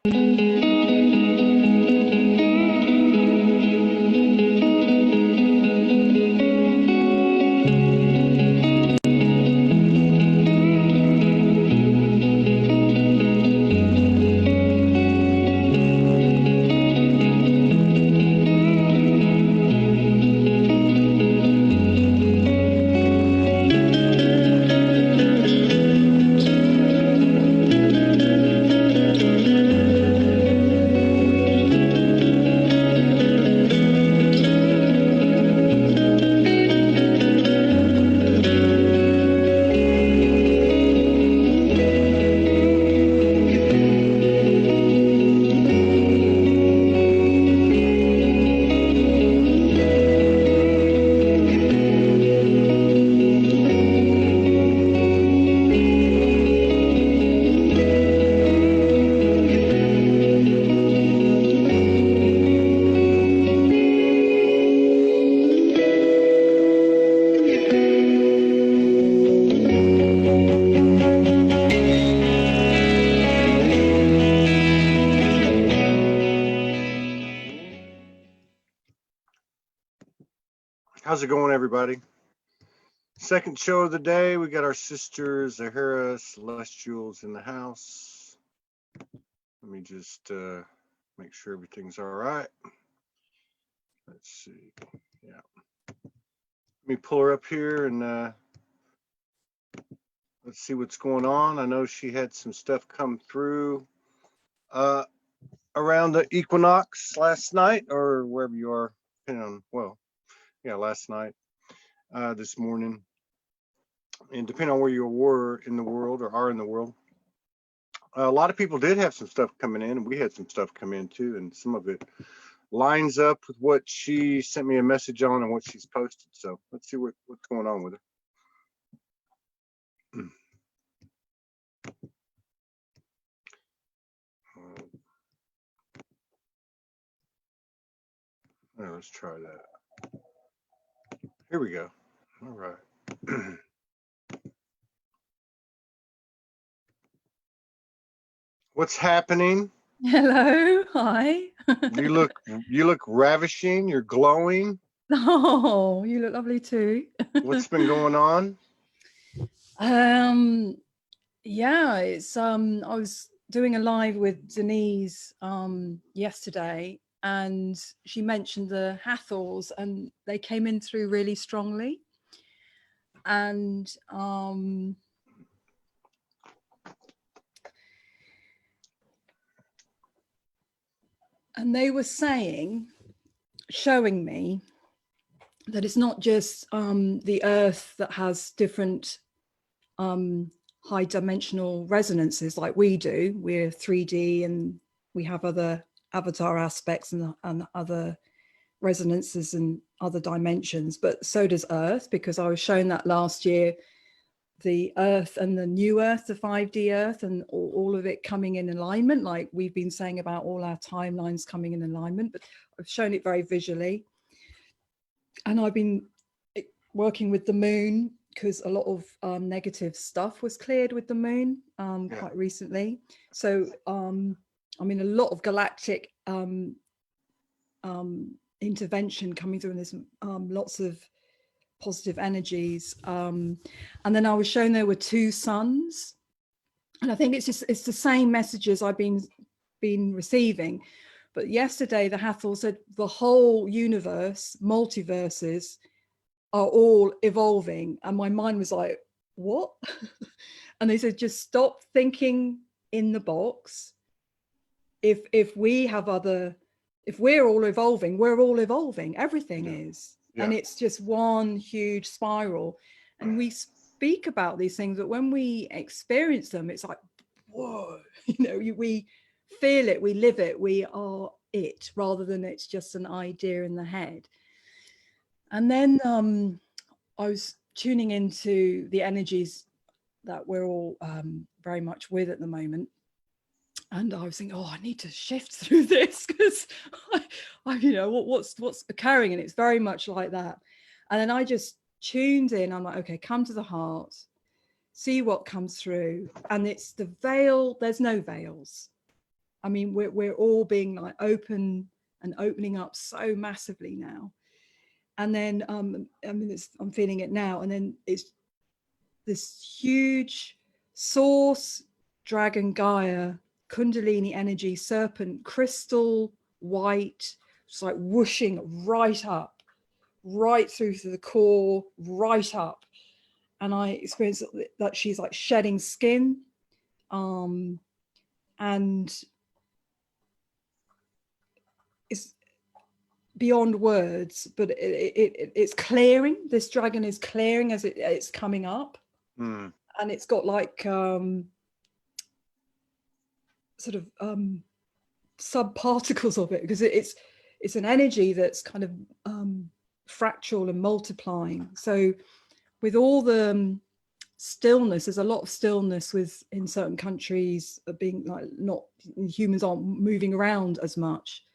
How's it going, everybody? Second show of the day. We got our sister Zahara Celestials in the house. Let me just make sure everything's all right. Let's see. Yeah. Let me pull her up here and let's see what's going on. I know she had some stuff come through around the equinox last night, or wherever you are, depending on, well, yeah, last night, this morning, and depending on where you were in the world or are in the world, a lot of people did have some stuff coming in, and we had some stuff come in too, and some of it lines up with what she sent me a message on and what she's posted. So let's see what's going on with her. Let's try that. Here we go. All right. What's happening? Hello. Hi. You look ravishing. You're glowing. Oh, you look lovely too. What's been going on? Yeah, it's I was doing a live with Denise yesterday, and she mentioned the Hathors, and they came in through really strongly. And they were showing me that it's not just the earth that has different high dimensional resonances like we do. We're 3D and we have other avatar aspects and other resonances and other dimensions, but so does Earth, because I was shown that last year, the Earth and the new Earth, the 5D Earth, and all of it coming in alignment, like we've been saying about all our timelines coming in alignment, but I've shown it very visually. And I've been working with the moon, because a lot of negative stuff was cleared with the moon quite recently. So I mean, a lot of galactic intervention coming through, and there's lots of positive energies. And then I was shown there were two suns, and I think it's the same messages I've been receiving. But yesterday the Hathor said the whole universe, multiverses, are all evolving, and my mind was like, what? And they said, just stop thinking in the box. If we have if we're all evolving, we're all evolving. Everything is. Yeah. And it's just one huge spiral. And we speak about these things, but when we experience them, it's like, whoa, we feel it, we live it, we are it, rather than it's just an idea in the head. And then I was tuning into the energies that we're all very much with at the moment. And I was thinking, oh, I need to shift through this, because what's occurring? And it's very much like that. And then I just tuned in. I'm like, okay, come to the heart, see what comes through. And it's the veil. There's no veils. I mean, we're all being like open and opening up so massively now. And then I mean, I'm feeling it now. And then it's this huge source dragon Gaia Kundalini energy serpent, crystal white, just like whooshing right up, right through to the core, right up. And I experienced that she's like shedding skin, and it's beyond words, but it's clearing. This dragon is clearing as it's coming up. And it's got like sort of subparticles of it, because it's an energy that's kind of fractal and multiplying. So with all the stillness, there's a lot of stillness in certain countries being like, not, humans aren't moving around as much.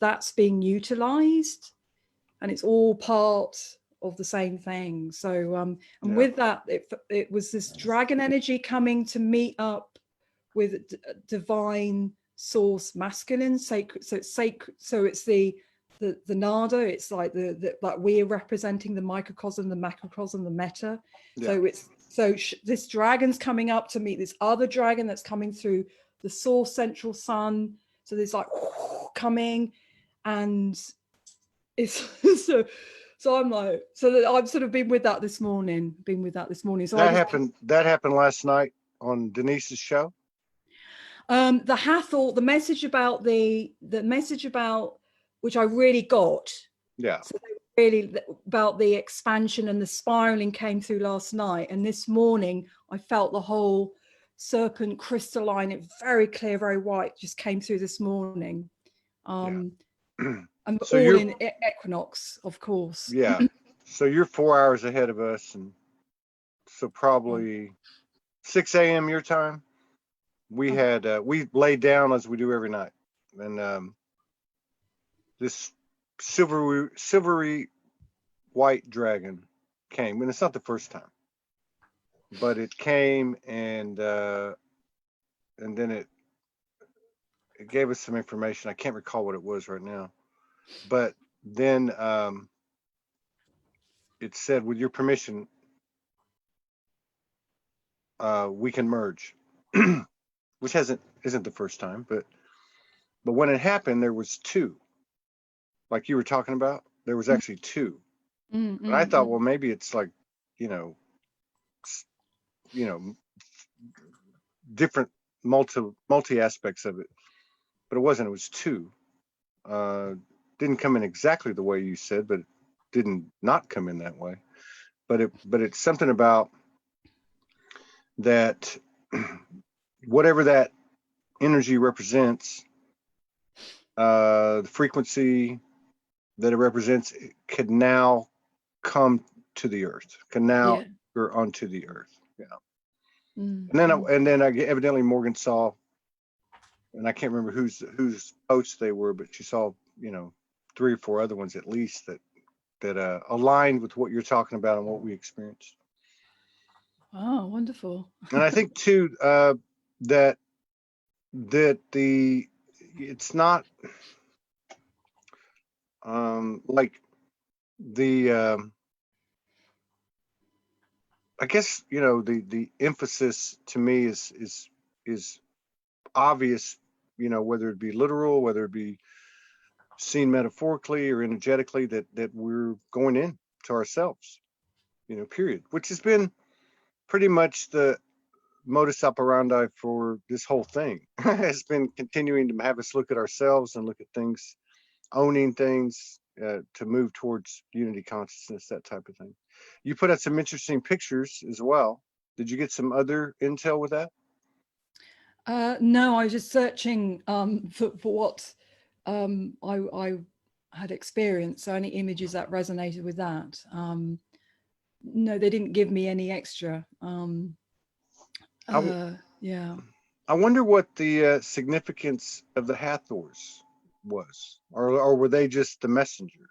That's being utilized, and it's all part of the same thing. So and with that, it was this dragon energy coming to meet up with divine source masculine, sacred. So it's sacred. So it's the nada. It's like like we're representing the microcosm, the macrocosm, the meta. So this dragon's coming up to meet this other dragon that's coming through the source central sun. So there's like coming, and it's so I'm like, so that I've sort of been with that this morning. So that happened last night on Denise's show. The Hathor, the message about which I really got. Yeah. So really about the expansion and the spiraling came through last night, and this morning I felt the whole serpent crystalline, it very clear, very white, just came through this morning. And so all in equinox, of course. Yeah. So you're 4 hours ahead of us, and so probably 6 a.m. your time. We had we laid down as we do every night, and this silvery white dragon came, and it's not the first time, but it came, and then it gave us some information. I can't recall what it was right now, but then it said, with your permission, we can merge, which isn't the first time, but when it happened, there was two, like you were talking about. There was actually two, and I thought, well, maybe it's like, you know, different multi aspects of it, but it wasn't. It was two. Didn't come in exactly the way you said, but it didn't not come in that way. But it's something about that, whatever that energy represents, the frequency that it represents, it could now come to the earth, or onto the earth. Yeah. And then I evidently Morgan saw, and I can't remember whose posts they were, but she saw, 3 or 4 other ones at least that aligned with what you're talking about and what we experienced. Oh, wonderful. And I think too that it's not like the I guess the emphasis to me is obvious, whether it be literal, whether it be seen metaphorically or energetically, that we're going in to ourselves, period, which has been pretty much the modus operandi for this whole thing. Has been continuing to have us look at ourselves and look at things, owning things, to move towards unity consciousness, that type of thing. You put out some interesting pictures as well. Did you get some other intel with that? No, I was just searching for what I had experienced. So any images that resonated with that. No, they didn't give me any extra. Yeah. I wonder what the significance of the Hathors was, or were they just the messenger?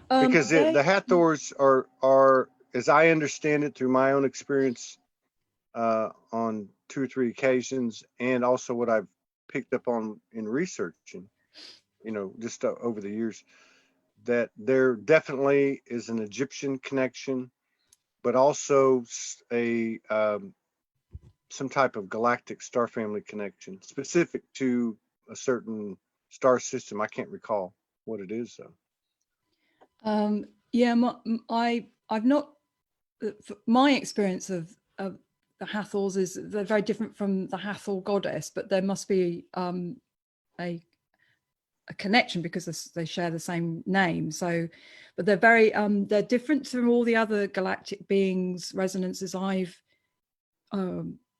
Because the Hathors are, as I understand it through my own experience on 2 or 3 occasions, and also what I've picked up on in researching, just over the years, that there definitely is an Egyptian connection, but also a some type of galactic star family connection specific to a certain star system. I can't recall what it is though. Yeah, I've not. My experience of the Hathors is they're very different from the Hathor goddess, but there must be a connection because they share the same name. So, but they're different from all the other galactic beings resonances I've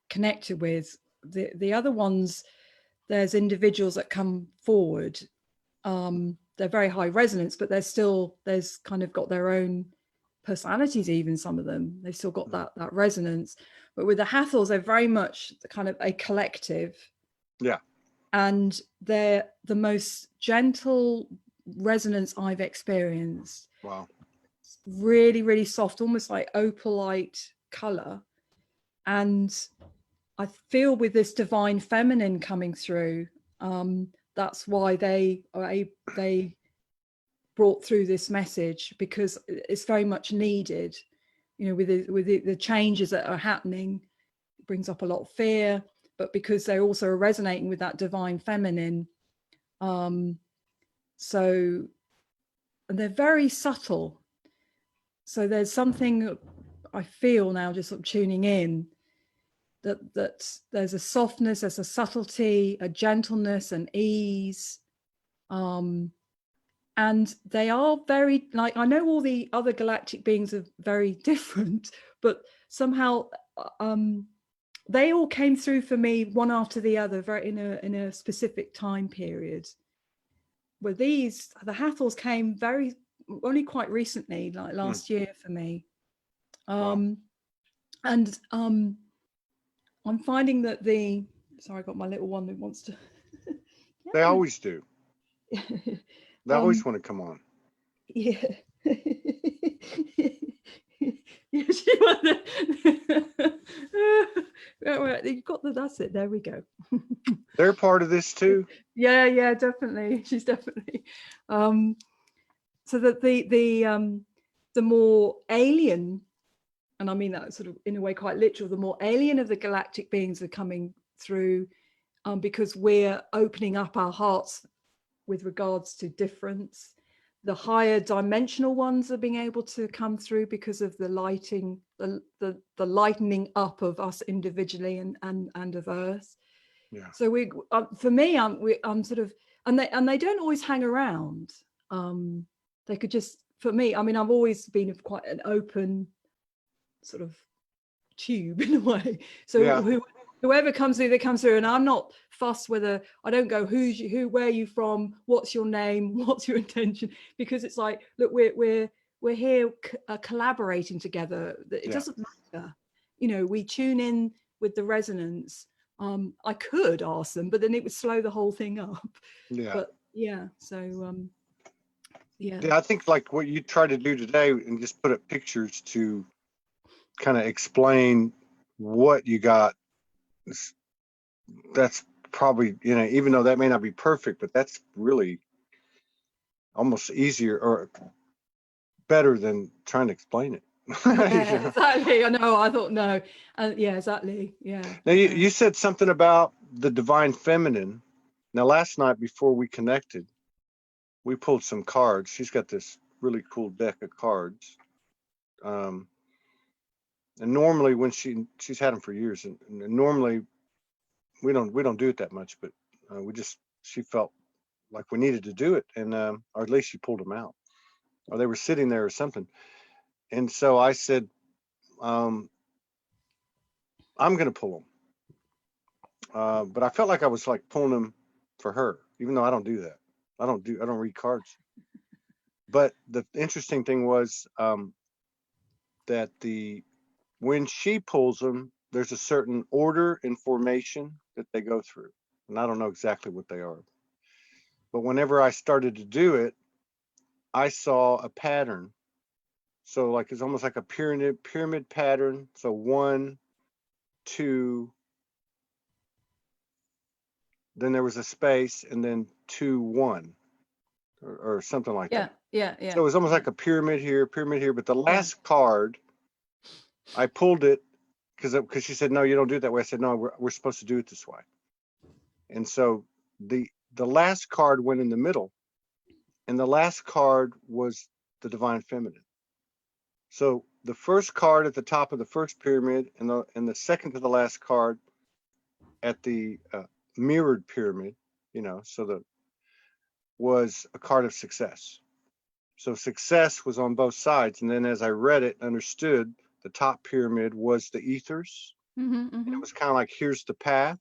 connected with. The other ones, there's individuals that come forward. They're very high resonance, but there's kind of got their own personalities. Even some of them, they've still got that resonance. But with the Hathors, they're very much kind of a collective. Yeah. And they're the most gentle resonance I've experienced. Wow. Really, really soft, almost like opalite color. And I feel with this divine feminine coming through, that's why they brought through this message, because it's very much needed. With the changes that are happening, it brings up a lot of fear, but because they're also resonating with that divine feminine, so, and they're very subtle. So there's something I feel now, just sort of tuning in, that there's a softness, there's a subtlety, a gentleness, an ease, and they are very, like, I know all the other galactic beings are very different, but somehow they all came through for me one after the other, very in a specific time period. Where the Hathors came only quite recently, like last year for me. And I'm finding that sorry, I got my little one that wants to. They always do. They always want to come on. Yeah. Yeah, she wanted. You got that's it. There we go. They're part of this too. Yeah, definitely. She's definitely. So that the more alien, and I mean that sort of in a way quite literal, the more alien of the galactic beings are coming through, because we're opening up our hearts with regards to difference. The higher dimensional ones are being able to come through because of the lighting, the lightening up of us individually and of Earth. Yeah. So for me, I'm sort of, and they don't always hang around. They could just, for me, I mean, I've always been quite an open sort of tube in a way. So yeah. Whoever comes through, they come through, and I'm not fussed whether, I don't go, where are you from, what's your name, what's your intention, because it's like, look, we're here collaborating together. It doesn't matter, we tune in with the resonance. I could ask them, but then it would slow the whole thing up. Yeah. But yeah, so yeah, I think like what you try to do today and just put up pictures to kind of explain what you got, that's probably, even though that may not be perfect, but that's really almost easier or better than trying to explain it. Yeah, exactly. I know. I thought no. Yeah, exactly. Yeah. Now you said something about the divine feminine. Now last night before we connected, we pulled some cards. She's got this really cool deck of cards. And normally when she's had them for years, and normally we don't do it that much, but she felt like we needed to do it, and or at least she pulled them out, or they were sitting there or something. And so I said, I'm going to pull them. But I felt like I was like pulling them for her, even though I don't do that. I don't read cards. But the interesting thing was that when she pulls them, there's a certain order and formation that they go through. And I don't know exactly what they are. But whenever I started to do it, I saw a pattern. So like it's almost like a pyramid pattern. So 1, 2, then there was a space, and then 2, 1, or something like Yeah, that. yeah, So it was almost like a pyramid here, but the last card, I pulled it because she said, no, you don't do it that way. I said, no, we're supposed to do it this way. And so the last card went in the middle, and the last card was the divine feminine. So the first card at the top of the first pyramid, and the second to the last card at the mirrored pyramid, was a card of success. So success was on both sides. And then as I read it, understood, the top pyramid was the ethers. And it was kind of like, here's the path.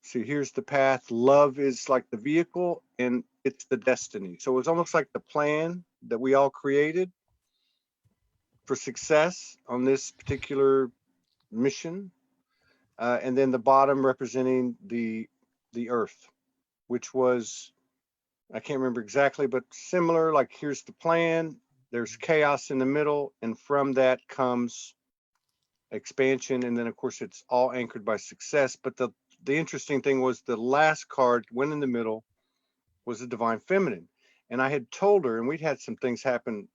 See, here's the path. Love is like the vehicle, and it's the destiny. So it was almost like the plan that we all created for success on this particular mission. And then the bottom representing the earth, which was, I can't remember exactly, but similar, like here's the plan, there's chaos in the middle, and from that comes expansion. And then of course it's all anchored by success. But the interesting thing was the last card went in the middle was the divine feminine. And I had told her, and we'd had some things happen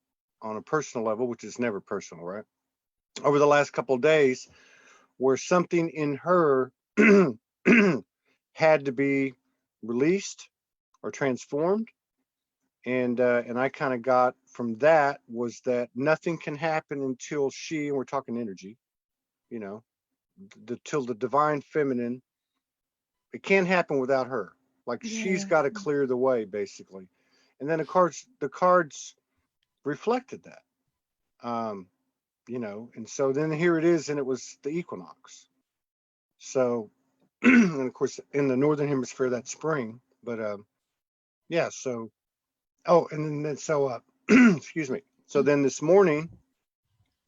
on a personal level, which is never personal, right? Over the last couple of days, where something in her had to be released or transformed. And I kind of got from that was that nothing can happen until she, and we're talking energy, till the divine feminine, it can't happen without her. Like she's got to clear the way, basically. And then the cards reflected that. And so then here it is, and it was the equinox. So, and of course, in the northern hemisphere, that's spring. But so, and then so, excuse me. So then this morning,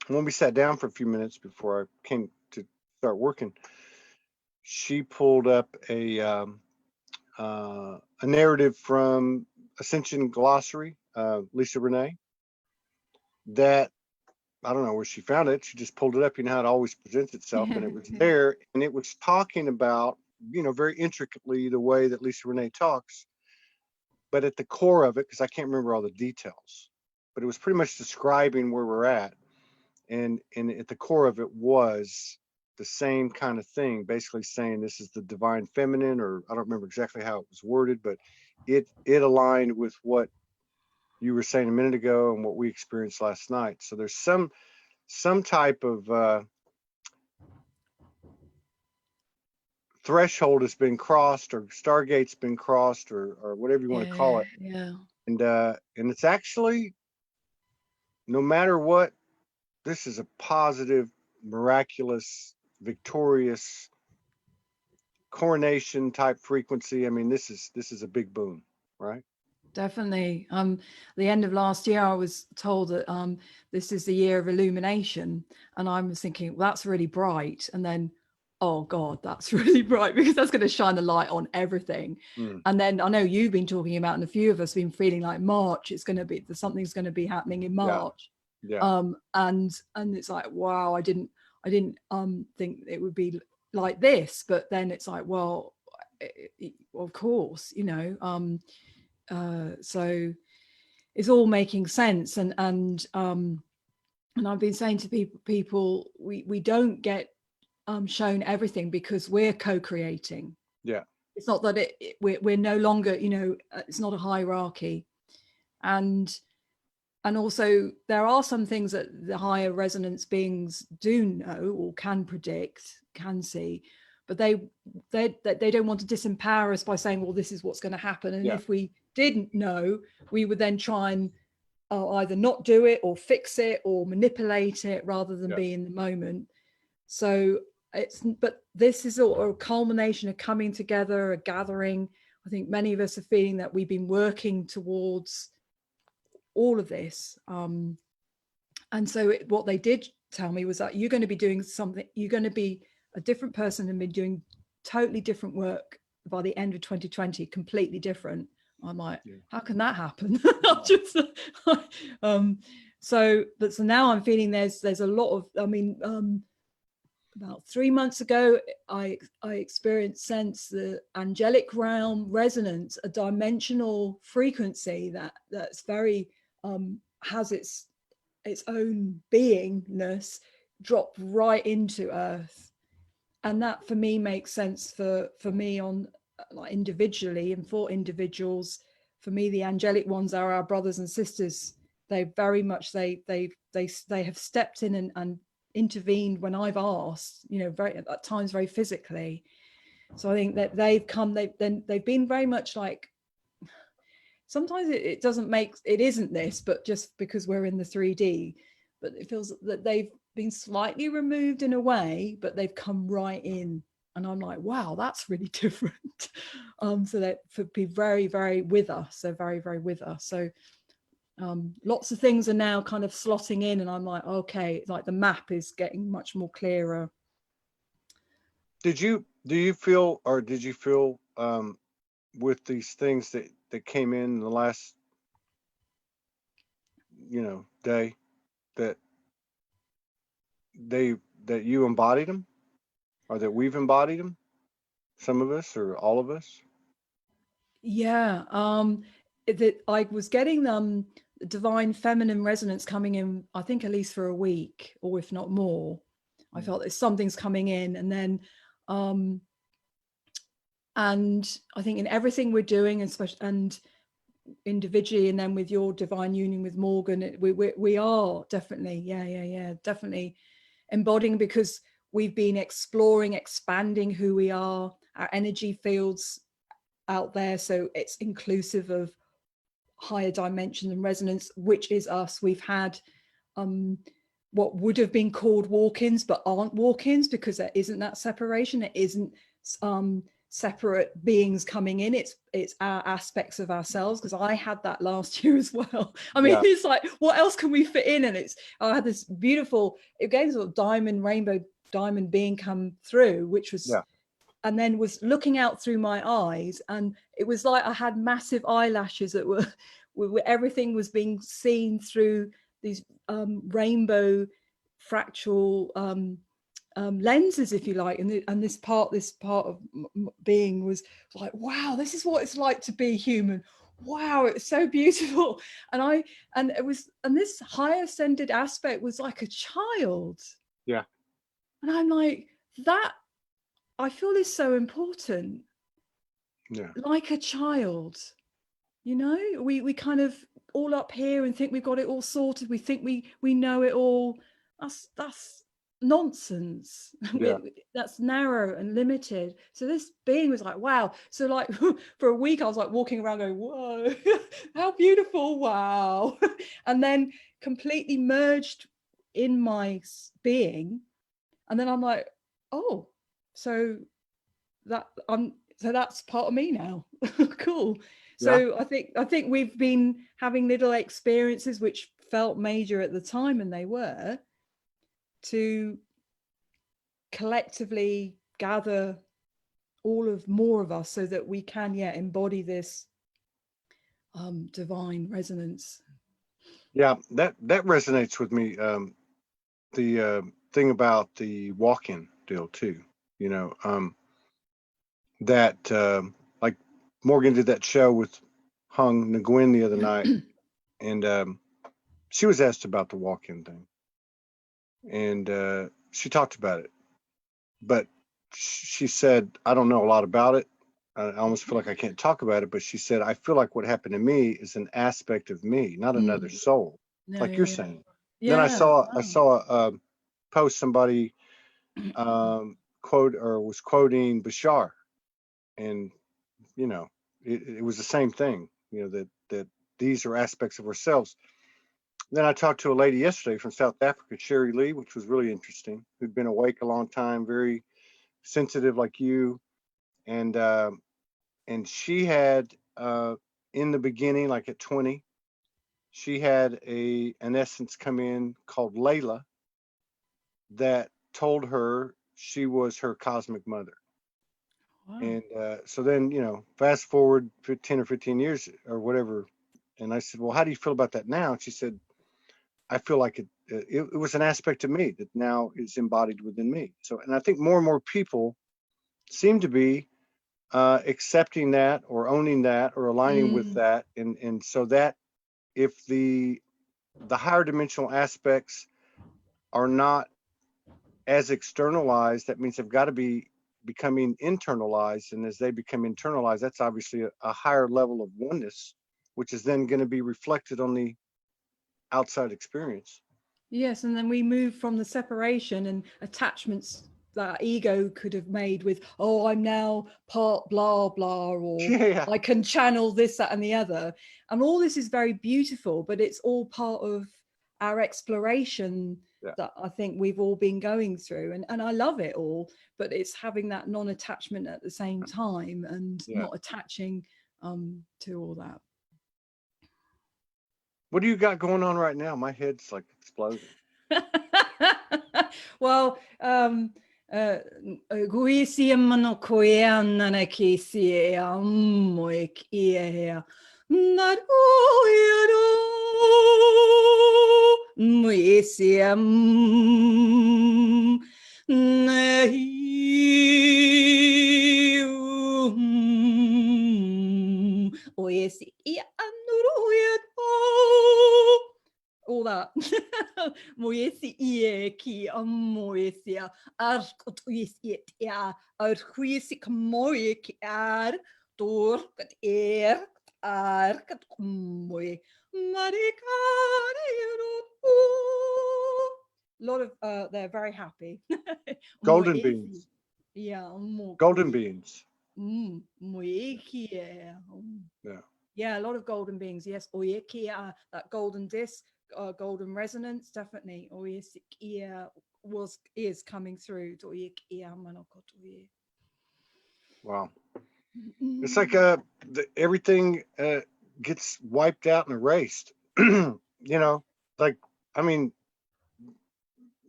when we sat down for a few minutes before I came to start working, she pulled up a narrative from Ascension Glossary, Lisa Renee, that I don't know where she found it. She just pulled it up. You know how it always presents itself, and it was there, and it was talking about, very intricately the way that Lisa Renee talks, but at the core of it, because I can't remember all the details, but it was pretty much describing where we're at, and at the core of it was the same kind of thing, basically saying this is the divine feminine, or I don't remember exactly how it was worded, but it aligned with what you were saying a minute ago and what we experienced last night. So there's some type of threshold has been crossed, or stargate's been crossed, or whatever you want to call it. And it's actually, no matter what, this is a positive, miraculous, victorious coronation type frequency. I mean, this is a big boom, right? Definitely. The end of last year, I was told that this is the year of illumination, and I was thinking, well, that's really bright. And then, oh God, that's really bright, because that's going to shine the light on everything. And then I know you've been talking about, and a few of us have been feeling like March, something's going to be happening in March. And it's like, wow, I didn't think it would be like this, but then it's like, well, of course, so it's all making sense. And I've been saying to people, we don't get shown everything because we're co-creating. It's not that we're no longer, it's not a hierarchy. And also there are some things that the higher resonance beings do know or can predict, can see, but they don't want to disempower us by saying, well, this is what's going to happen. And if we didn't know, we would then try and either not do it or fix it or manipulate it rather than be in the moment. So but this is a culmination of coming together, a gathering. I think many of us are feeling that we've been working towards all of this. And so what they did tell me was that you're going to be doing something, you're going to be a different person and be doing totally different work by the end of 2020, completely different. I'm like, how can that happen? So now I'm feeling there's a lot of, about 3 months ago, I experienced sense the angelic realm resonance, a dimensional frequency that's very has its own beingness drop right into earth. And that for me makes sense for me on like individually, and for individuals. For me, the angelic ones are our brothers and sisters. They very much they have stepped in and intervened when I've asked, you know, very at times very physically. So I think that they've been very much like, sometimes it doesn't make, it isn't this, but just because we're in the 3D, but it feels that they've been slightly removed in a way, but they've come right in. And I'm like, wow, that's really different. So that for be very, very with us. They're very, very with us. So lots of things are now kind of slotting in, and I'm like, okay, like the map is getting much more clearer. Do you feel, or did you feel with these things that came in the last, day, that that you embodied them, or that we've embodied them, some of us or all of us? Yeah, that I was getting divine feminine resonance coming in, I think at least for a week, or if not more. I felt that something's coming in, and then and I think in everything we're doing, especially and individually, and then with your divine union with Morgan, we are definitely, definitely embodying, because we've been exploring, expanding who we are, our energy fields out there, so it's inclusive of higher dimensions and resonance, which is us. We've had what would have been called walk-ins but aren't walk-ins, because there isn't that separation. It isn't separate beings coming in. It's our aspects of ourselves, because I had that last year as well. I mean, It's like, what else can we fit in? And I had this beautiful, again, sort of rainbow diamond being come through, which was and then was looking out through my eyes, and it was like I had massive eyelashes that were everything was being seen through these rainbow fractal lenses, if you like, and this part of being was like, wow, this is what it's like to be human. Wow, it's so beautiful. And this higher ascended aspect was like a child. Yeah. And I'm like, that I feel is so important. Yeah. Like a child, we kind of all up here and think we've got it all sorted. We think we know it all. That's nonsense. Yeah. That's narrow and limited. So this being was like, wow. So like for a week I was like walking around going, whoa, how beautiful, wow. And then completely merged in my being. And then I'm like, oh, so that's part of me now. Cool. So I think we've been having little experiences which felt major at the time, and they were, to collectively gather more of us so that we can embody this divine resonance. Yeah, that resonates with me. The thing about the walk-in deal too, that like Morgan did that show with Hung Nguyen the other night, and she was asked about the walk-in thing, and she talked about it, but she said, I don't know a lot about it. I almost feel like I can't talk about it, but she said, I feel like what happened to me is an aspect of me, not another soul, like you're saying. Then I saw a post, somebody was quoting Bashar, and it was the same thing, that these are aspects of ourselves. Then I talked to a lady yesterday from South Africa, Sherry Lee, which was really interesting, who'd been awake a long time, very sensitive like you, and she had in the beginning, like at 20, she had an essence come in called Layla that told her she was her cosmic mother. Wow. And so then, fast forward 10 or 15 years or whatever. And I said, well, how do you feel about that now? And she said, I feel like it was an aspect of me that now is embodied within me. So, and I think more and more people seem to be accepting that or owning that or aligning with that. And so that if the higher dimensional aspects are not as externalized, that means they've got to be becoming internalized. And as they become internalized, that's obviously a higher level of oneness, which is then going to be reflected on the outside experience. Yes, and then we move from the separation and attachments that ego could have made with, oh, I'm now part blah blah, or Yeah. I can channel this, that, and the other. And all this is very beautiful, but it's all part of our exploration that I think we've all been going through. And I love it all, but it's having that non-attachment at the same time and not attaching to all that. What do you got going on right now? My head's like exploding. Well, guisiam no koeana na kisi e amoik ie not muisiam oesi ia all that. Moesi ie ki amoesia arkot uisiet ia arhuisik moik ar door kat arkat moe marikare a lot of they're very happy. Golden beans. Yeah, golden beans. Yeah, a lot of golden beings. Yes, that golden disc, golden resonance, definitely. Is coming through. Wow. It's like everything gets wiped out and erased. You know, like, I mean,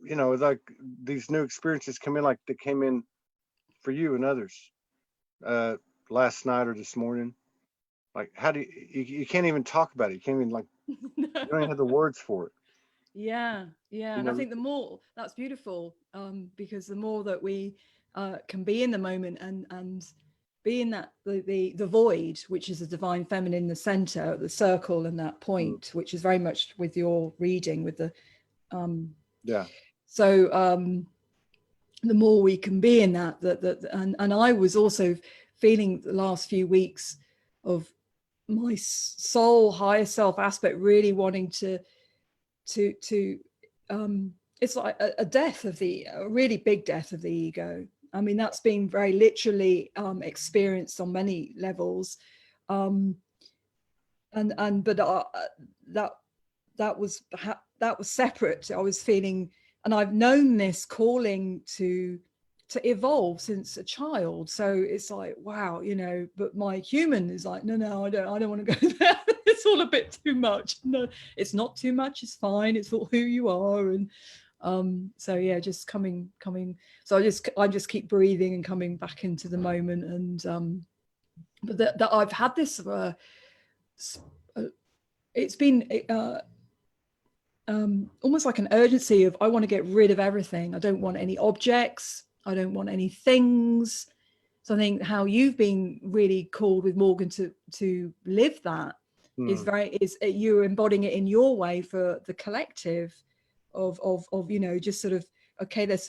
you know, like these new experiences come in, like they came in for you and others last night or this morning. Like, how do you can't even talk about it. You can't even, like, you don't even have the words for it. Yeah. And I think the more, that's beautiful, because the more that we can be in the moment and be in that the void, which is the divine feminine, the center, the circle, and that point, which is very much with your reading with the so the more we can be in that and I was also feeling the last few weeks of my soul higher self aspect really wanting to it's like a death of a really big death of the ego. I mean, that's been very literally experienced on many levels, but that was separate. I was feeling, and I've known this calling to evolve since a child. So it's like, wow, you know, but my human is like, no, I don't want to go there. It's all a bit too much. No, it's not too much. It's fine. It's all who you are. And so yeah, just coming. So I just keep breathing and coming back into the moment. And but that I've had this. It's been almost like an urgency of I want to get rid of everything. I don't want any objects. I don't want any things. So I think how you've been really called with Morgan to live that is you're embodying it in your way for the collective of you know, just sort of, okay, let's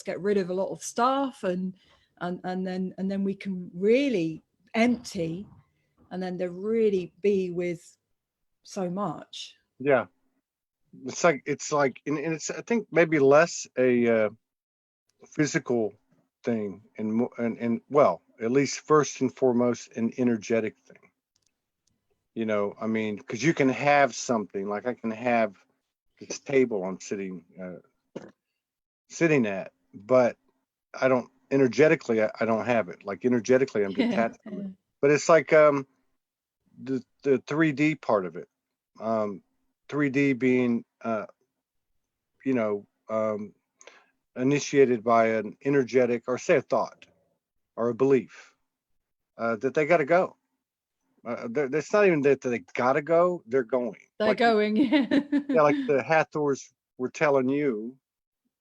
get rid of a lot of stuff and then we can really empty and then to really be with so much. Yeah. It's like and it's, I think, maybe less a physical thing and well, at least first and foremost, an energetic thing. You know, I mean, because you can have something, like I can have this table I'm sitting at, but I don't energetically, I don't have it. Like energetically, I'm detached from it. But it's like the 3D part of it. 3D being you know, initiated by an energetic, or say a thought or a belief that they got to go. It's not even that they got to go; they're going. They're going. Yeah, like the Hathor's were telling you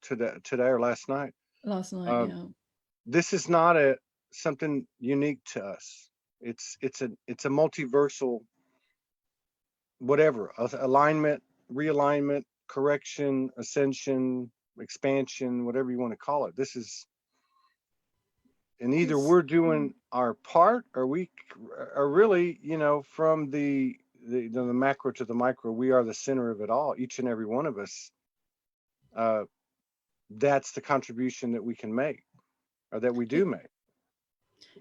today or last night, Last night, um, yeah. this is not something unique to us. It's a multiversal whatever, alignment, realignment, correction, ascension, expansion, whatever you want to call it. This is, and either It's we're doing our part, or we are really, from the macro to the micro, we are the center of it all. Each and every one of us. That's the contribution that we can make, or that we do make.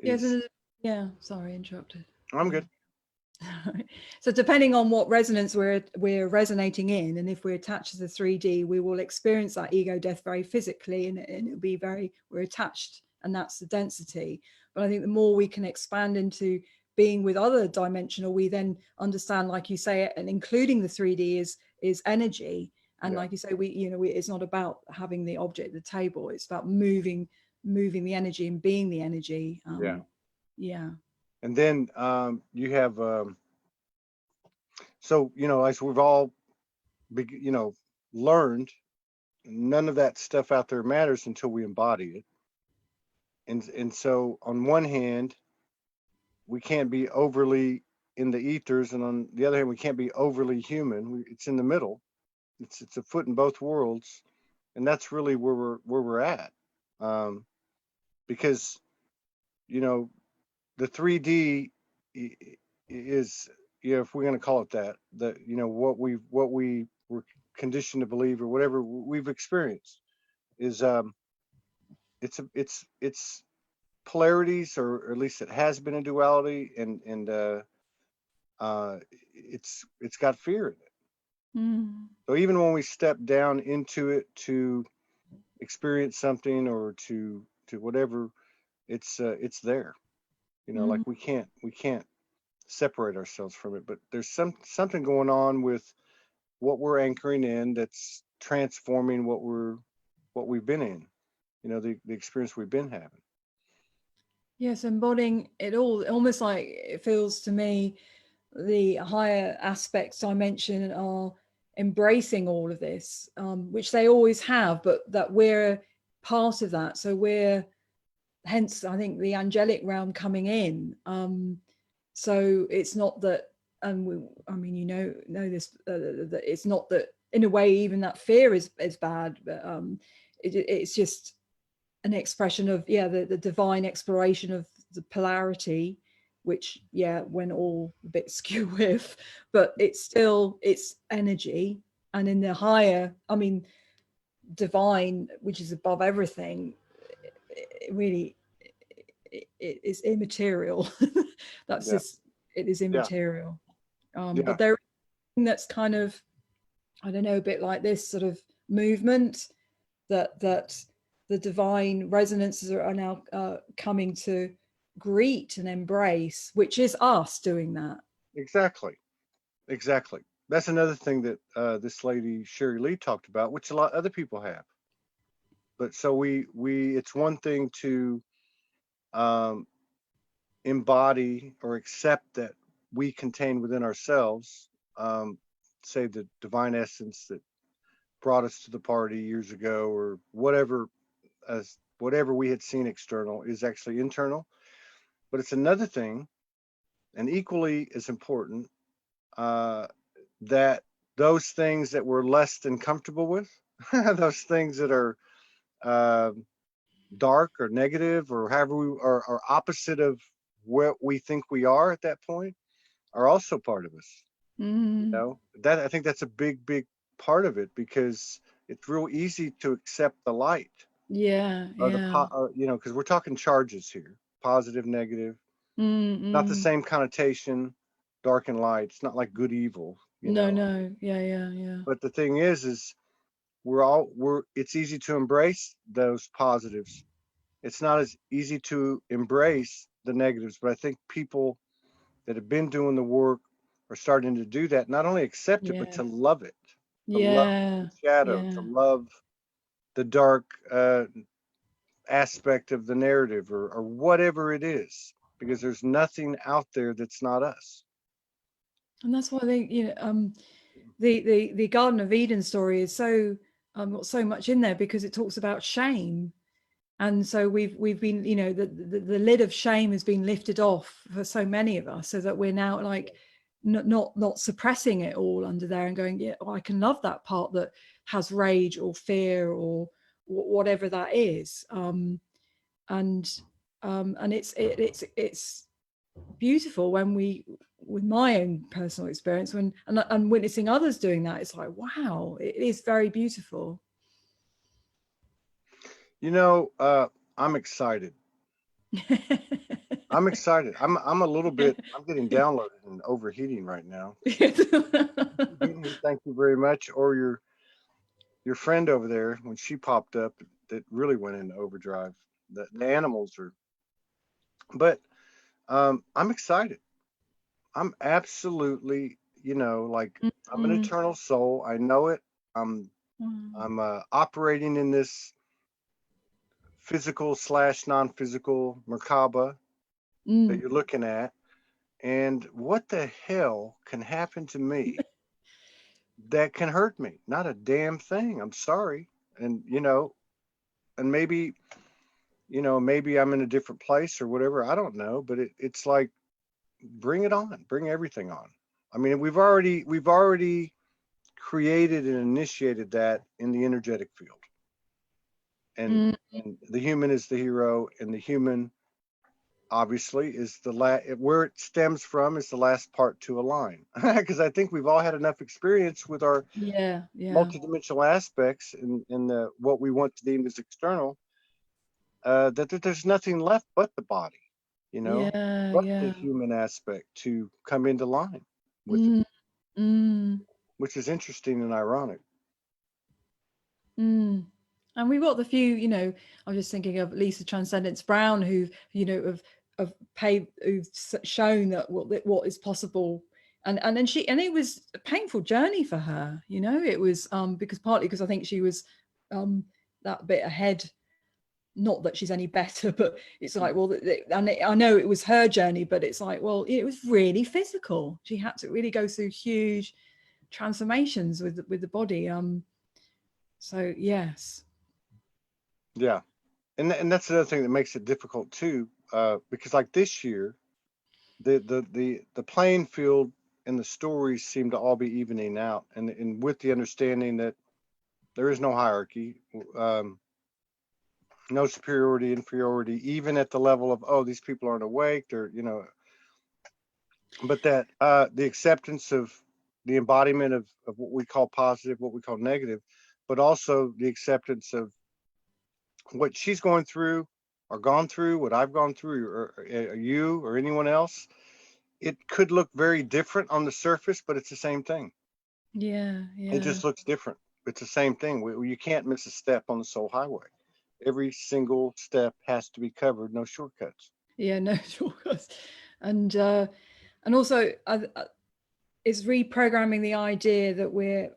yes, Is yeah. Sorry, interrupted. I'm good. So depending on what resonance we're resonating in, and if we're attached to the 3D, we will experience that ego death very physically, and it'll be we're attached, and that's the density. But I think the more we can expand into being with other dimensional, we then understand, like you say, and including the 3D is energy. And Yeah. like you say, it's not about having the object at the table, it's about moving the energy and being the energy. Yeah. Yeah. And then you have so as we've all learned, none of that stuff out there matters until we embody it. And so on one hand, we can't be overly in the ethers, and on the other hand, we can't be overly human. It's in the middle. It's a foot in both worlds, and that's really where we're at. Because the 3D is, if we're going to call it that, what we were conditioned to believe, or whatever we've experienced, is it's polarities, or at least it has been a duality, and it's got fear in it. Mm. So even when we step down into it to experience something, or to whatever, it's there. Like we can't separate ourselves from it. But there's something going on with what we're anchoring in, that's transforming what we've been in. The experience we've been having. Yes, embodying it all, almost like it feels to me the higher aspects dimension are embracing all of this, which they always have, but that we're part of that. So hence I think the angelic realm coming in. So it's not that, and know this, that it's not that in a way even that fear is bad, but it's just an expression of the divine exploration of the polarity, which went all a bit skew with, but it's energy. And in the higher, divine, which is above everything, it really it is immaterial. That's Yeah. just, it is immaterial. Yeah. But there, that's kind of, I don't know, a bit like this sort of movement that the divine resonances are now coming to greet and embrace, which is us doing that. Exactly. That's another thing that this lady Sherry Lee talked about, which a lot of other people have. But so we it's one thing to embody or accept that we contain within ourselves, say the divine essence that brought us to the party years ago, or whatever, as whatever we had seen external is actually internal. But it's another thing, and equally as important, that those things that we're less than comfortable with, those things that are dark or negative, or however we are opposite of what we think we are at that point, are also part of us. That, I think that's a big part of it, because it's real easy to accept the light. Or because we're talking charges here, positive, negative, not the same connotation, dark and light. It's not like good, evil, No. But the thing is it's easy to embrace those positives. It's not as easy to embrace the negatives, but I think people that have been doing the work are starting to do that. Not only accept it, but to love it, to love the shadow, to love the dark aspect of the narrative, or whatever it is, because there's nothing out there that's not us. And that's why they, the Garden of Eden story is so got so much in there because it talks about shame. And so we've been, you know, the lid of shame has been lifted off for so many of us, so that we're now like not suppressing it all under there and going, yeah, I can love that part that has rage or fear or whatever that is. And it's beautiful when with my own personal experience, and witnessing others doing that, it's like, wow, it is very beautiful. You know, I'm excited. I'm excited. I'm a little bit. I'm getting downloaded and overheating right now. Thank you very much. Or your friend over there, when she popped up, that really went into overdrive. The animals are. But I'm excited. I'm absolutely, you know, like I'm an Mm, eternal soul. I know it. I'm mm, I'm operating in this physical slash non-physical Merkaba that mm. you're looking at. And what the hell can happen to me that can hurt me? Not a damn thing. I'm sorry. And, and maybe, maybe I'm in a different place or whatever. I don't know. But it's like, bring it on. Bring everything on. I mean, we've already created and initiated that in the energetic field. And, Mm. and the human is the hero, and the human obviously is where it stems from is the last part to align. Because I think we've all had enough experience with our Yeah, yeah, multidimensional aspects in the what we want to deem as external, that there's nothing left but the body, yeah, but the yeah. human aspect to come into line with it, Mm, mm, which is interesting and ironic. mm. And we've got the few, I was just thinking of Lisa Transcendence Brown, who, who've shown that what is possible. And then it was a painful journey for her, it was because I think she was that bit ahead. Not that she's any better, but it's like, well, and I know it was her journey, but it's like, well, it was really physical. She had to really go through huge transformations with the body. So yes. Yeah, and that's another thing that makes it difficult too, because like this year, the playing field and the stories seem to all be evening out, and with the understanding that there is no hierarchy, no superiority, inferiority, even at the level of, oh, these people aren't awake, or but that the acceptance of the embodiment of what we call positive, what we call negative, but also the acceptance of what she's going through or gone through, what I've gone through, or you or anyone else. It could look very different on the surface, but it's the same thing. Yeah, It yeah. just looks different. It's the same thing. You can't miss a step on the soul highway. Every single step has to be covered, no shortcuts. Yeah, no, sure. And also it's reprogramming the idea that where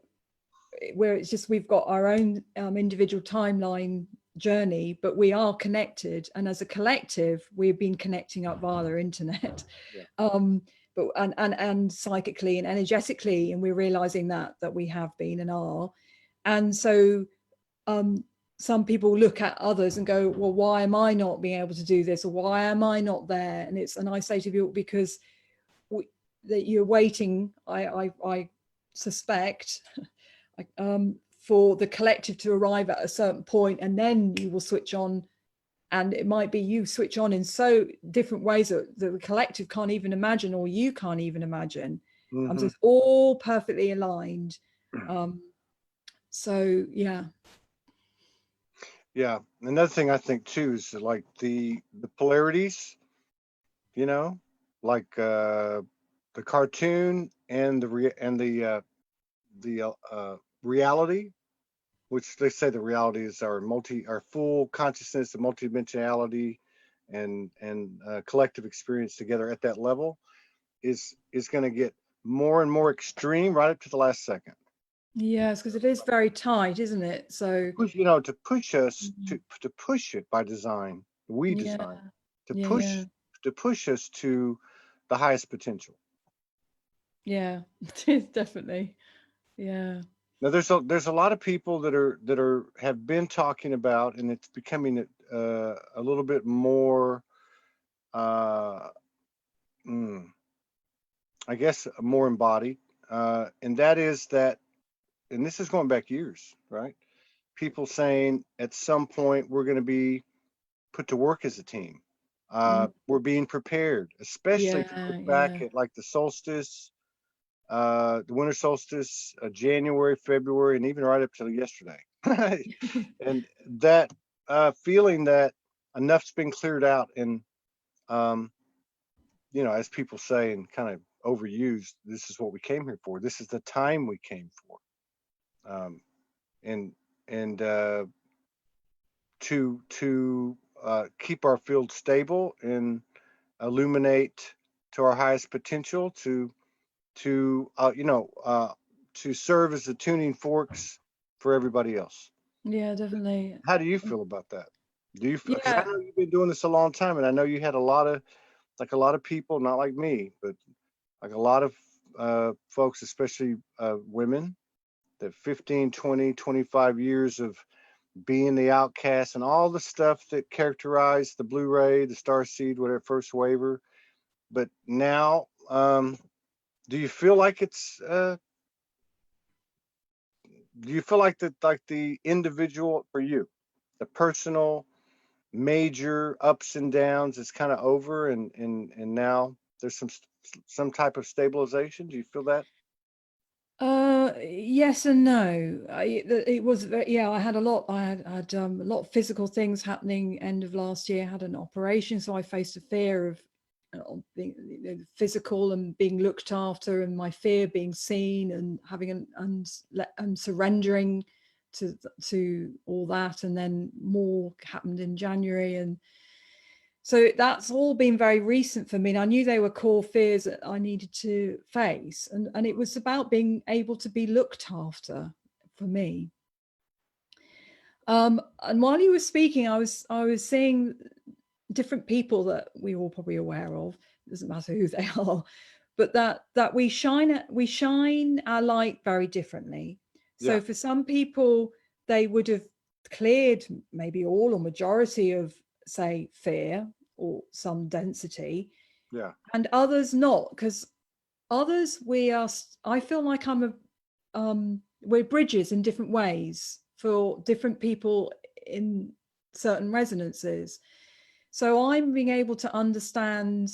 it's just we've got our own individual timeline journey, but we are connected, and as a collective we've been connecting up via the internet. Yeah. But and psychically and energetically, and we're realizing that we have been and are. And so some people look at others and go, well, why am I not being able to do this, or why am I not there? And I say to people, because that you're waiting, I suspect, for the collective to arrive at a certain point, and then you will switch on. And it might be you switch on in so different ways that the collective can't even imagine, or you can't even imagine. So it's all perfectly aligned. So yeah. Yeah. Another thing I think too is like the polarities, like the cartoon and the reality, which they say the reality is our full consciousness and multidimensionality and collective experience together at that level is going to get more and more extreme right up to the last second. Yes, because it is very tight, isn't it? So To push us to push it by design, we yeah, design to yeah, push yeah, to push us to the highest potential. yeah. It is definitely. Yeah. Now there's a lot of people that have been talking about, and it's becoming a little bit more, uh, mm, I guess, more embodied, and that is that, and this is going back years, right? People saying at some point we're going to be put to work as a team. Mm, We're being prepared, especially if you yeah, look back yeah. at like the solstice, the winter solstice, January, February, and even right up till yesterday. And that feeling that enough's been cleared out, and um, as people say and kind of overused, this is what we came here for. This is the time we came for, um, and and to keep our field stable and illuminate to our highest potential, to serve as the tuning forks for everybody else. Yeah, definitely. How do you feel about that? Do you, because I Yeah. know you've been doing this a long time, and I know you had a lot of people, not like me, but like a lot of folks, especially women, that 15, 20, 25 years of being the outcast and all the stuff that characterized the Blu-ray, the Starseed, whatever, first waiver. But now, do you feel like do you feel like the individual for you, the personal major ups and downs is kind of over, and now there's some type of stabilization? Do you feel that? Yes and no. It was yeah. I had a lot. I had a lot of physical things happening end of last year. I had an operation, so I faced a fear of being physical and being looked after, and my fear being seen and having and surrendering to all that. And then more happened in January, and so that's all been very recent for me. And I knew they were core fears that I needed to face. And it was about being able to be looked after for me. And while you were speaking, I was seeing different people that we're all probably aware of. It doesn't matter who they are, but that we shine our light very differently. Yeah, So for some people, they would have cleared maybe all or majority of, say, fear or some density, yeah, and others not, because others I feel like we're bridges in different ways for different people in certain resonances. So I'm being able to understand,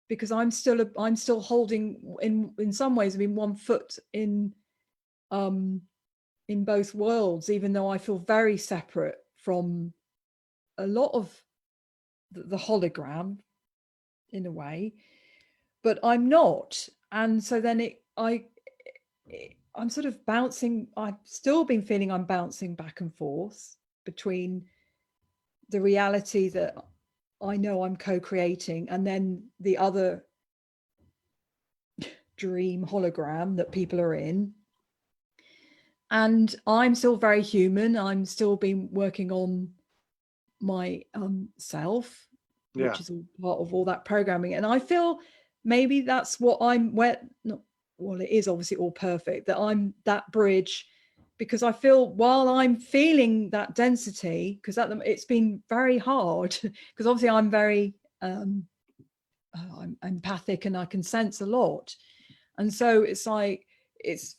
because I'm still holding in some ways, I mean, one foot um in both worlds, even though I feel very separate from a lot of the hologram in a way, but I'm not. And so then I'm sort of bouncing. I've still been feeling I'm bouncing back and forth between the reality that I know I'm co-creating, and then the other dream hologram that people are in. And I'm still very human. I'm still been working on my self, yeah, which is all part of all that programming. And I feel maybe that's what I'm where not well, it is obviously all perfect, that I'm that bridge, because I feel while I'm feeling that density, because it's been very hard, because obviously I'm very I'm empathic and I can sense a lot. And so it's like it's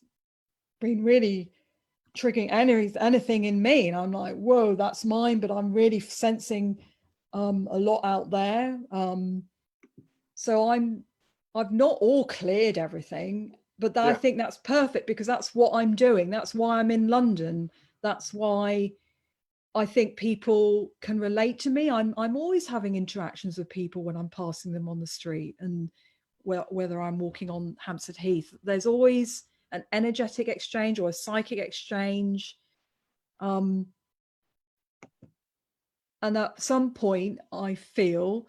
been really triggering anything in me, and I'm like, whoa, that's mine, but I'm really sensing a lot out there. So I've not all cleared everything, but I yeah, think that's perfect, because that's what I'm doing. That's why I'm in London. That's why I think people can relate to me. I'm always having interactions with people when I'm passing them on the street, and whether I'm walking on Hampstead Heath, there's always an energetic exchange or a psychic exchange. Um, and at some point, I feel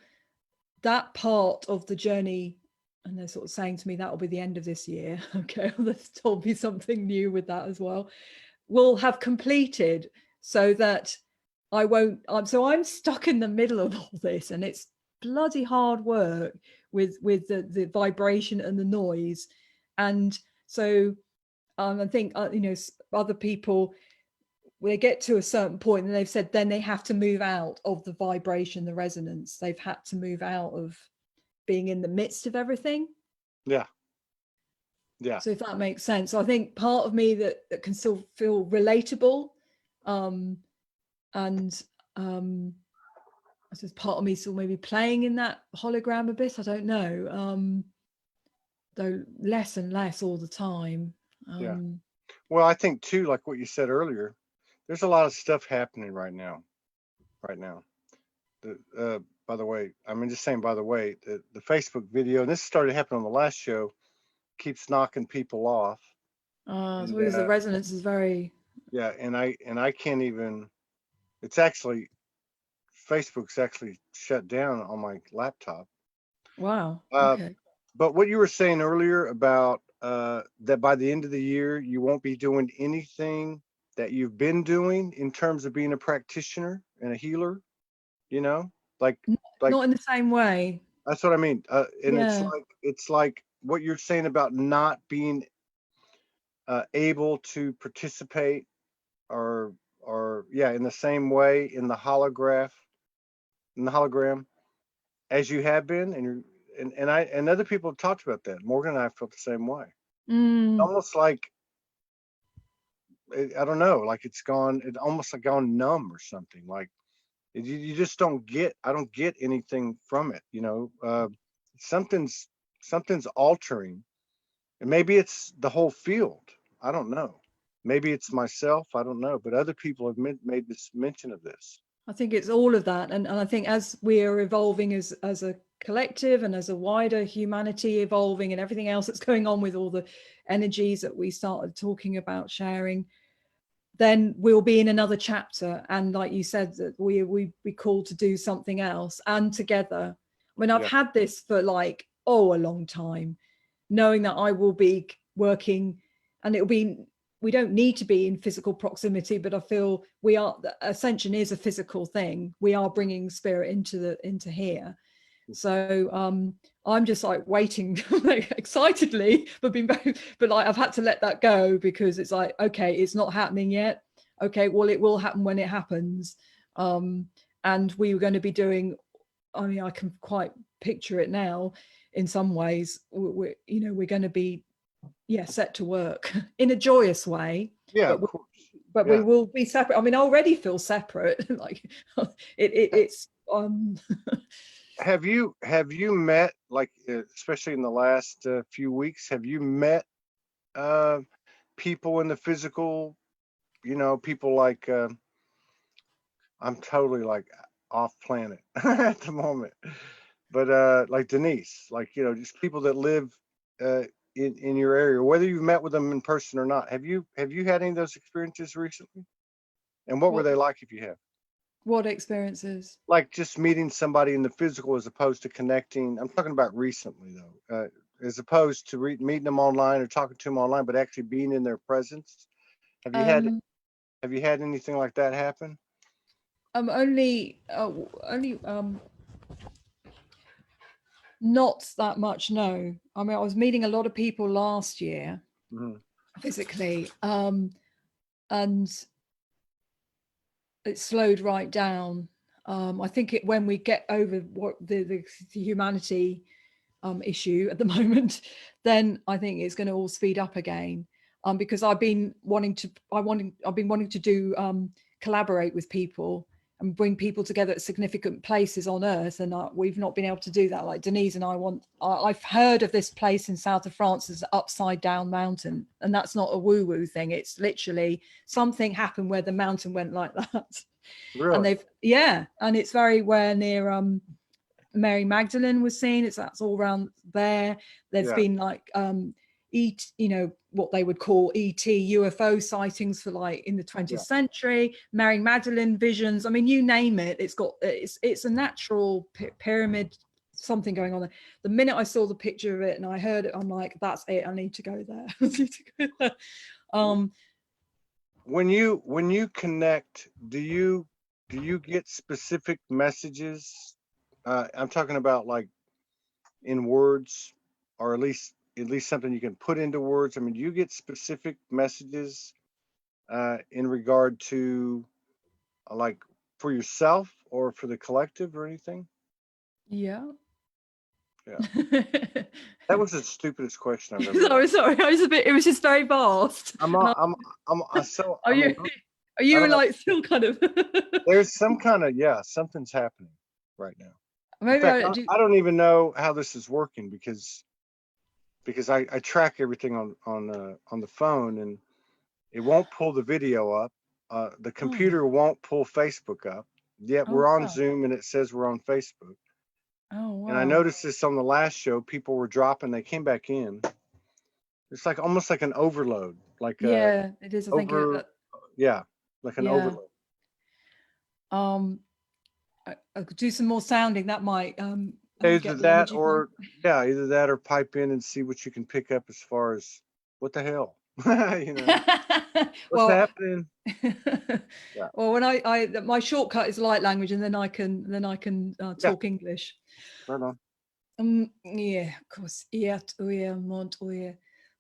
that part of the journey, and they're sort of saying to me that will be the end of this year. Okay, they've told me something new with that as well. Will have completed, so that I won't. So I'm stuck in the middle of all this, and it's bloody hard work with the vibration and the noise, and so I think other people, when they get to a certain point, and they've said then they have to move out of the vibration, the resonance. They've had to move out of being in the midst of everything. Yeah. Yeah. So if that makes sense. So I think part of me that can still feel relatable, and I suppose part of me still maybe playing in that hologram a bit. I don't know. Though less and less all the time. Yeah. Well, I think too, like what you said earlier, there's a lot of stuff happening right now. Right now. By the way, I'm just saying, by the way, the Facebook video, and this started happening on the last show, keeps knocking people off. So And because the resonance is very. yeah, and I can't even. It's actually Facebook's actually shut down on my laptop. Wow. Okay. But what you were saying earlier about that by the end of the year you won't be doing anything that you've been doing in terms of being a practitioner and a healer, you know, like not in the same way. that's what I mean. And Yeah. it's like what you're saying about not being able to participate or yeah, in the same way in the hologram as you have been, and you're and other people have talked about that. Morgan and I felt the same way. Almost like I don't know, like it almost like gone numb or something. Like you just don't get. I don't get anything from it. Something's altering, and maybe it's the whole field. I don't know. Maybe it's myself. I don't know. But other people have made this mention of this. I think it's all of that, and I think as we are evolving as a collective and as a wider humanity evolving, and everything else that's going on with all the energies that we started talking about sharing, then we'll be in another chapter. And like you said, that we be called to do something else and together. I mean, I've had this for like a long time, knowing that I will be working, and it'll be, we don't need to be in physical proximity, but I feel we are, ascension is a physical thing. We are bringing spirit into here. So I'm just like waiting like, excitedly, but like I've had to let that go, because it's like, okay, it's not happening yet. Okay, well, it will happen when it happens. And we were going to be doing, I mean, I can quite picture it now in some ways. We're going to be set to work in a joyous way. Yeah, but we will be separate. I mean, I already feel separate. Like it's Have you met, like especially in the last few weeks, have you met people in the physical, people like I'm totally like off planet at the moment, but like Denise, like just people that live in your area, whether you've met with them in person or not. Have you had any of those experiences recently? And what were they like, if you have? What experiences? Like just meeting somebody in the physical as opposed to connecting. I'm talking about recently though, as opposed to meeting them online or talking to them online, but actually being in their presence. Have you had anything like that happen? Only not that much. No, I mean, I was meeting a lot of people last year physically, and it slowed right down. I think when we get over what the humanity issue at the moment, then I think it's going to all speed up again. Because I've been wanting to do collaborate with people and bring people together at significant places on Earth, and we've not been able to do that. Like Denise and I've heard of this place in south of France as Upside Down Mountain, and that's not a woo-woo thing. It's literally something happened where the mountain went like that. Really? And and it's very where near Mary Magdalene was seen. That's all around there. There's been like what they would call ET UFO sightings for like in the 20th century, Mary Magdalene visions. I mean, you name it. It's a natural pyramid, something going on there. The minute I saw the picture of it and I heard it, I'm like, that's it. I need to go there. I need to go there. When you connect, do you get specific messages? I'm talking about like in words, or at least at least something you can put into words? I mean, do you get specific messages in regard to like for yourself or for the collective or anything? Yeah. Yeah, that was the stupidest question I've ever Sorry, asked. sorry. I was a bit. It was just very vast. I'm, And so, are I mean, you? Are I you don't know. like still kind of? There's some kind of, yeah, something's happening right now. In Maybe fact, I do. I don't even know how this is working because I track everything on the phone, and it won't pull the video up. The Oh, computer won't pull Facebook up. Yet oh we're on wow. Zoom and it says we're on Facebook. Oh And I wow. noticed this on the last show. People were dropping. They came back in. It's like almost like an overload, like a Yeah, it is. I think over, that. yeah, like an Yeah. overload. Um, I could do some more sounding. That might Either get the that energy going. or yeah, either that or pipe in and see what you can pick up as far as what the hell, you know, what's Well, happening. Yeah, well, when I my shortcut is light language, and then I can yeah, talk English. right on. Yeah, of course. Iat uia mont uia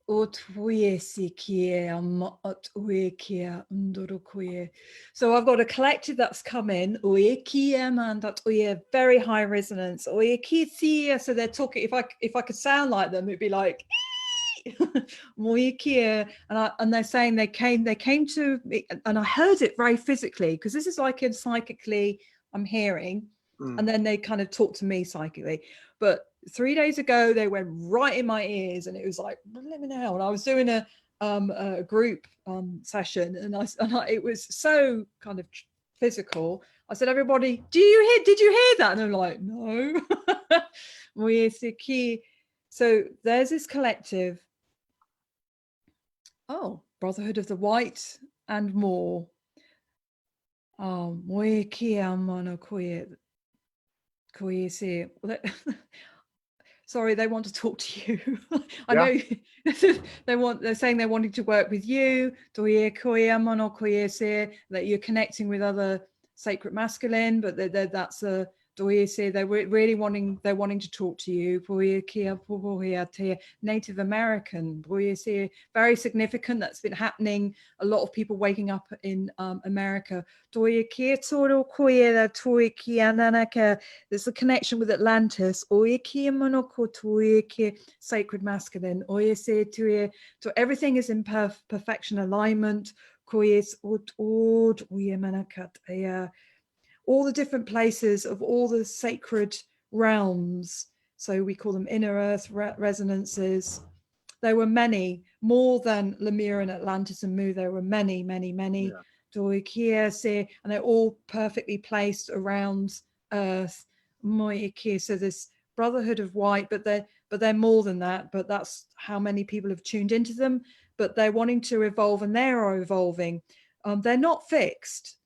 ut uia si kia mot uia kia unduru kuia. So I've got a collective that's come in. Uia kia man that uia very high resonance. Uia kia. So they're talking. If I could sound like them, it'd be like uia kia. And they're saying they came to me, and I heard it very physically, because this is like in psychically I'm hearing, and then they kind of talk to me psychically. But 3 days ago, they went right in my ears, and it was like, let me know. And I was doing a group session, and it was so kind of physical. I said, everybody, did you hear that? And they're like, no. Where's the key? So there's this collective. Oh, Brotherhood of the White and more. Moe kia mana koe see. Sorry, they want to talk to you. I Yeah, know they're saying they're wanting to work with you. That you're connecting with other sacred masculine, but that's a they're really wanting to talk to you. Native American, very significant. That's been happening. A lot of people waking up in America. There's a connection with Atlantis. Sacred masculine. So everything is in perfection alignment. All the different places of all the sacred realms. So we call them inner earth resonances. There were many, more than Lemur and Atlantis and Mu. There were many, many, many. yeah, And they're all perfectly placed around Earth. So this Brotherhood of White, but they're more than that. But that's how many people have tuned into them. But they're wanting to evolve, and they are evolving. They're not fixed.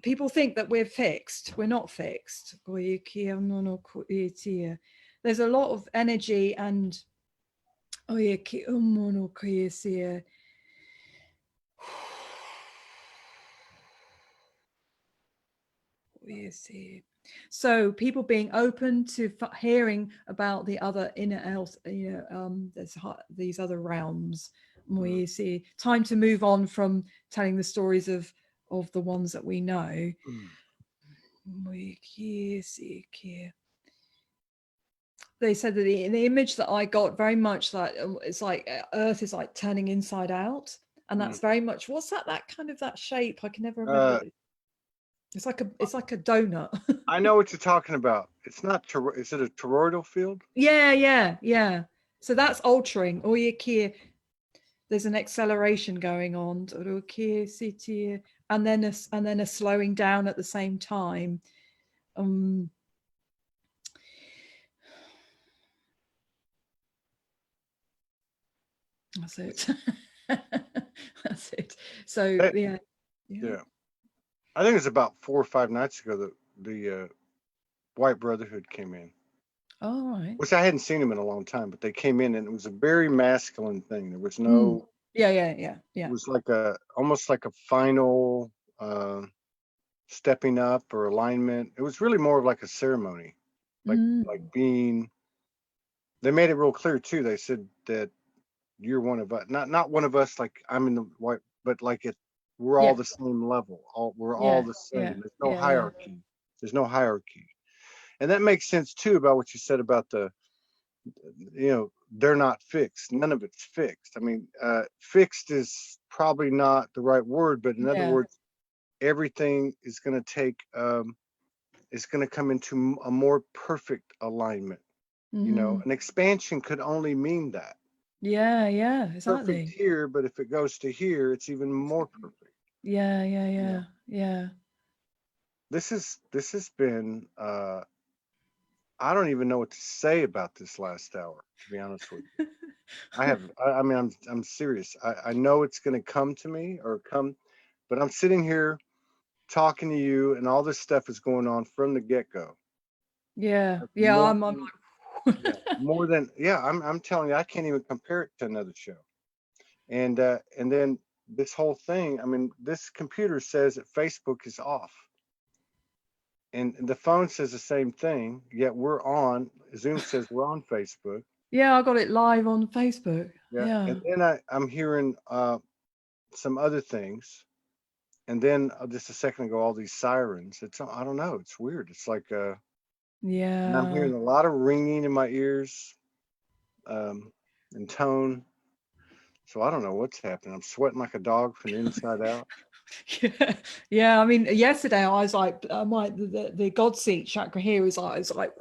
People think that we're fixed. We're not fixed. There's a lot of energy and so people being open to hearing about the other inner else, there's these other realms. We see time to move on from telling the stories of the ones that we know. They said that the image that I got very much like it's like Earth is like turning inside out, and that's very much what's that kind of that shape. I can never remember. It's like a donut. I know what you're talking about. It's not. Is it a toroidal field? Yeah. So that's altering. There's an acceleration going on, and then a slowing down at the same time. That's it. That's it. So yeah. I think it's about 4 or 5 nights ago that the White Brotherhood came in. All right. Which I hadn't seen them in a long time, but they came in and it was a very masculine thing. There was no. Yeah. It was like almost like a final stepping up or alignment. It was really more of like a ceremony, like being they made it real clear too. They said that you're one of us, not one of us, like I'm in the white, but like we're all Yeah, the same level. We're all yeah, the yeah, same. There's no yeah, yeah. hierarchy. There's no hierarchy. And that makes sense too about what you said about they're not fixed. None of it's fixed. I mean, fixed is probably not the right word, but in other Yeah. words, everything is going to is going to come into a more perfect alignment. Hmm. An expansion could only mean that. Yeah, yeah, Perfect exactly. here, but if it goes to here, it's even more perfect. Yeah, yeah, You yeah, know, yeah. this has been I don't even know what to say about this last hour, to be honest with you. I mean, I'm serious. I know it's going to come to me or come, but I'm sitting here talking to you, and all this stuff is going on from the get-go. Yeah, yeah, More, I'm yeah, like, more than yeah. I'm telling you, I can't even compare it to another show. And then this whole thing. I mean, this computer says that Facebook is off, and the phone says the same thing. Yet we're on. Zoom says we're on Facebook. yeah, I got it live on Facebook. Yeah, Yeah. and then I'm hearing some other things, and then just a second ago, all these sirens. I don't know. It's weird. It's like and I'm Yeah. hearing a lot of ringing in my ears, and tone. So I don't know what's happening. I'm sweating like a dog from the inside out. Yeah, yeah. I mean, yesterday I was like, the God seat chakra here is like,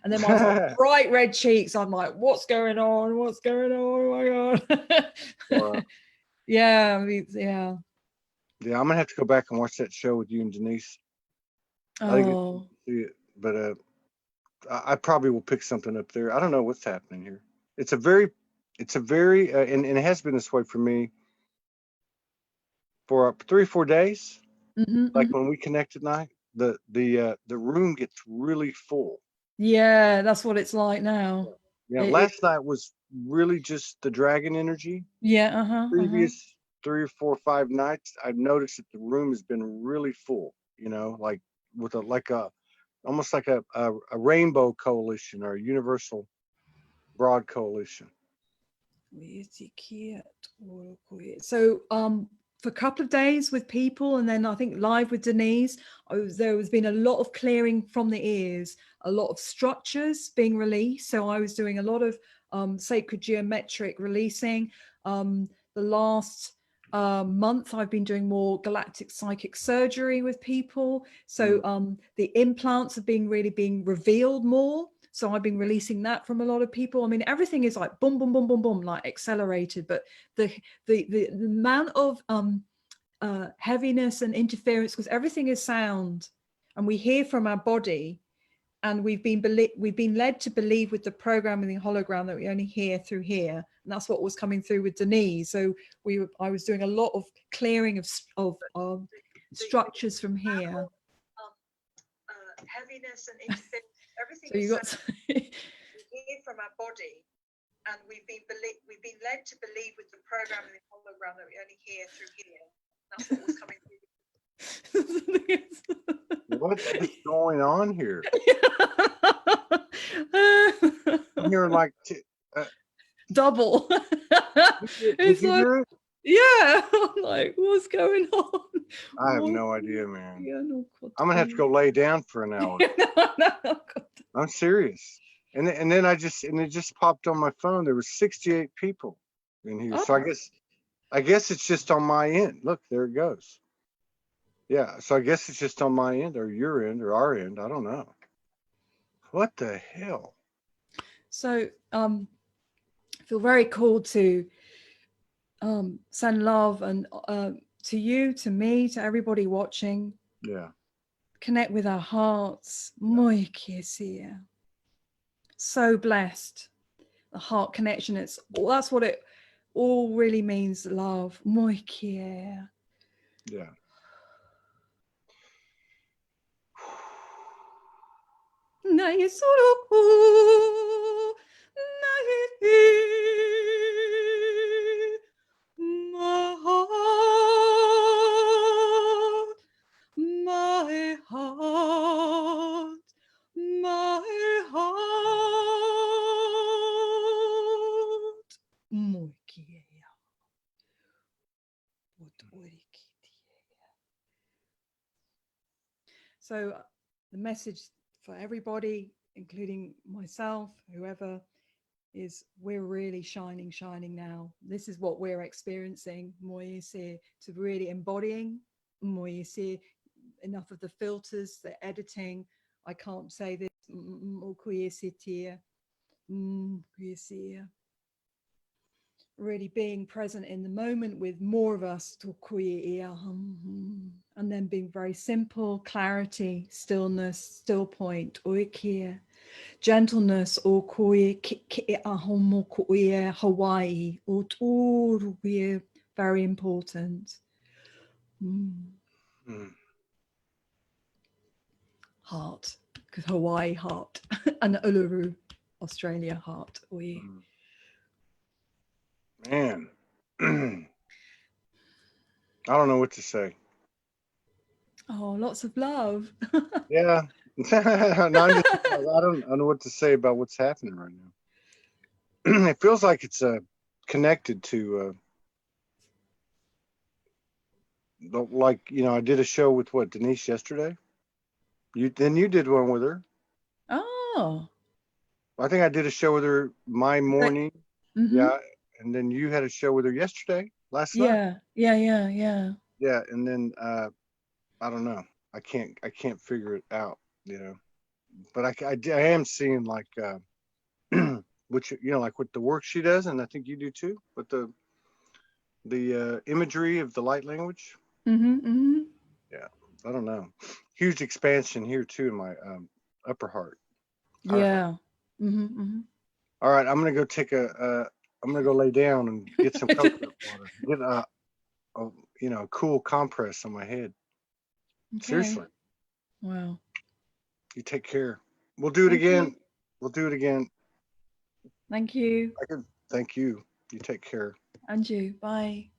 and then my bright red cheeks. I'm like, what's going on? What's going on? Oh my Or God. Yeah, I mean, yeah. yeah, I'm gonna have to go back and watch that show with you and Denise. I think Oh, but I probably will pick something up there. I don't know what's happening here. It's a very, and it has been this way for me for 3 or 4 days. Like mhm. when we connect at night, the room gets really full. Yeah, that's what it's like now. Yeah, It, last night was really just the dragon energy. yeah, uh-huh. Previous 3 or 4 or 5 nights, I've noticed that the room has been really full. Like with a almost like a rainbow coalition or a universal broad coalition. So for a couple of days with people, and then I think live with Denise, there has been a lot of clearing from the ears, a lot of structures being released. So I was doing a lot of sacred geometric releasing. The last month I've been doing more galactic psychic surgery with people. So the implants are really being revealed more. So I've been releasing that from a lot of people. I mean, everything is like boom, boom, boom, boom, boom, like accelerated. But the amount of heaviness and interference, because everything is sound, and we hear from our body, and we've been led to believe with the program and the hologram that we only hear through here, and that's what was coming through with Denise. So I was doing a lot of clearing of structures from here. Heaviness and interference. Everything so you got hear from our body, and we've been led to believe with the program and the hologram that we only hear through here. That's what was coming through. What is going on here? I'm hearing like double. did It's you like, hear it? yeah, I'm like, what's going on? I have no idea, man. Yeah, no, I'm gonna have to go lay down for an hour. no, I'm serious. And then it just popped on my phone. There were 68 people in here. So oh. I guess it's just on my end. Look, there it goes. Yeah. So I guess it's just on my end or your end or our end. I don't know. What the hell? So I feel very called to send love and to you, to me, to everybody watching. Yeah. Connect with our hearts. Muy quisiera. So blessed. The heart connection. That's what it all really means. Love. Muy quiera. Yeah. Nadie solo. My heart, my heart, my heart. So the message for everybody, including myself, whoever, is we're really shining now. This is what we're experiencing. To really embodying. Enough of the filters, the editing. I can't say this. Really being present in the moment with more of us, and then being very simple, clarity, stillness, still point, gentleness, Hawaii, very important. Heart, because Hawaii, heart, and Uluru, Australia, heart. Man, I don't know what to say. Oh, lots of love. Yeah. No, I don't know what to say about what's happening right now. It feels like it's connected to like, I did a show with Denise yesterday. You did one with her. Oh, I think I did a show with her my morning. Yeah, and then you had a show with her last night. Yeah, and then I don't know. I can't figure it out, but I am seeing like which like with the work she does, and I think you do too, with the imagery of the light language. Yeah, I don't know. Huge expansion here too in my upper heart. Yeah. All right, I'm gonna go I'm gonna go lay down and get some coconut water. Get a cool compress on my head. Okay. Seriously. Wow. You take care. We'll do it again. We'll do it again. Thank you. Thank you. You take care. And you. Bye.